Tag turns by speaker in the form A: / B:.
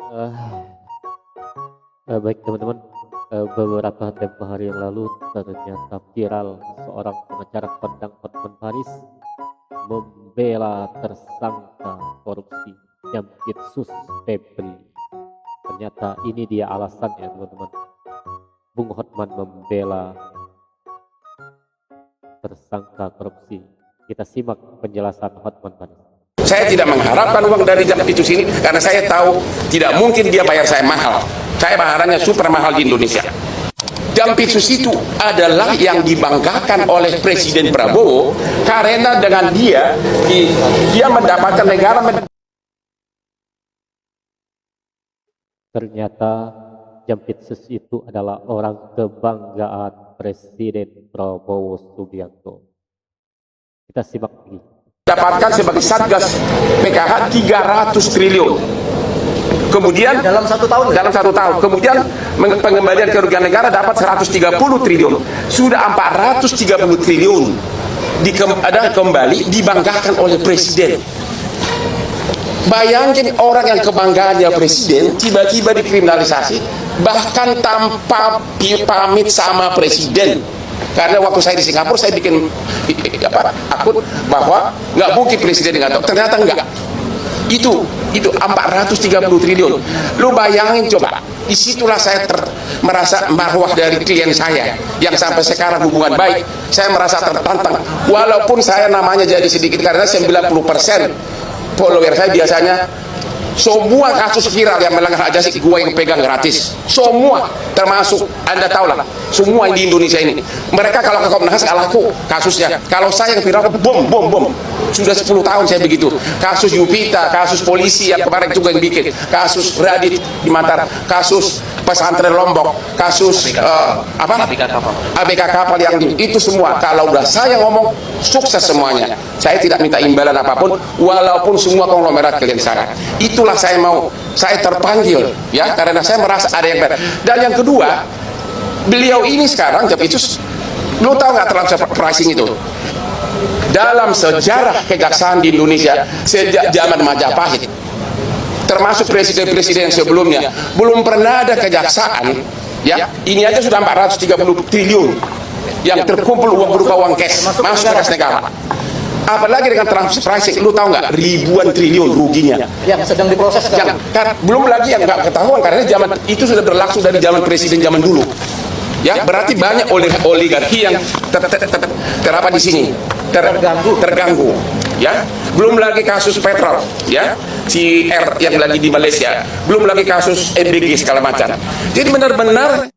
A: Eh, Baik teman-teman, beberapa tempo hari yang lalu ternyata viral seorang pengacara kondang Hotman Paris membela tersangka korupsi Jampitsus Febri. Ternyata ini dia alasannya teman-teman. Bung Hotman membela tersangka korupsi. Kita simak penjelasan Hotman Paris.
B: Saya tidak mengharapkan uang dari Jampitsus ini karena saya tahu tidak mungkin dia bayar saya mahal. Saya bayarannya super mahal di Indonesia. Jampitsus itu adalah yang dibanggakan oleh Presiden Prabowo karena dengan dia mendapatkan negara.
A: Ternyata Jampitsus itu adalah orang kebanggaan Presiden Prabowo Subianto. Kita simak lagi.
B: Dapatkan sebagai Satgas PKH 300 triliun. Kemudian dalam satu tahun. Kemudian pengembalian kerugian negara dapat 130 triliun. Sudah 430 triliun kembali dibanggakan oleh Presiden. Bayangin orang yang kebanggaannya Presiden tiba-tiba dikriminalisasi, bahkan tanpa pamit sama Presiden. Karena waktu saya di Singapura saya bikin akun bahwa nggak mungkin Presiden nggak tahu. Ternyata enggak. Itu 430 triliun. Lu bayangin coba. Disitulah saya merasa marwah dari klien saya yang sampai sekarang hubungan baik. Saya merasa tertantang. Walaupun saya namanya jadi sedikit karena 90% follower saya biasanya semua kasus viral yang melanggar hak asasi gue yang pegang gratis. Semua, termasuk Anda tahu lah, semua di Indonesia ini. Mereka kalau ke Komnas nggak laku kasusnya. Kalau saya yang viral, bom. Sudah 10 tahun saya begitu. Kasus Yupita, kasus polisi yang kemarin juga yang bikin, kasus Radit di Mataram, kasus pesantren Lombok, kasus ABK kapal yang itu semua. Kalau udah saya ngomong sukses semuanya. Saya tidak minta imbalan apapun, walaupun semua konglomerat kalian sana. Itulah saya mau, saya terpanggil ya karena saya merasa ada yang benar. Dan yang kedua, beliau ini sekarang Jampitsus, lu tahu nggak transfer pricing itu? Dalam sejarah kejaksaan di Indonesia sejak zaman Majapahit, termasuk presiden-presiden yang sebelumnya, belum pernah ada kejaksaan ya. Ini aja sudah 430 triliun yang terkumpul uang berupa uang cash masuk ke kas negara. Apalagi dengan transfer pricing, lu tahu nggak ribuan triliun ruginya
C: yang sedang diproses sekarang.
B: Belum lagi yang nggak ketahuan karena zaman itu sudah berlangsung dari zaman presiden zaman dulu. Ya, berarti banyak oligarki yang terapa di sini terganggu. Ya, belum lagi kasus petrol, ya, si R yang lagi di Malaysia, belum lagi kasus MBG segala macam. Jadi benar-benar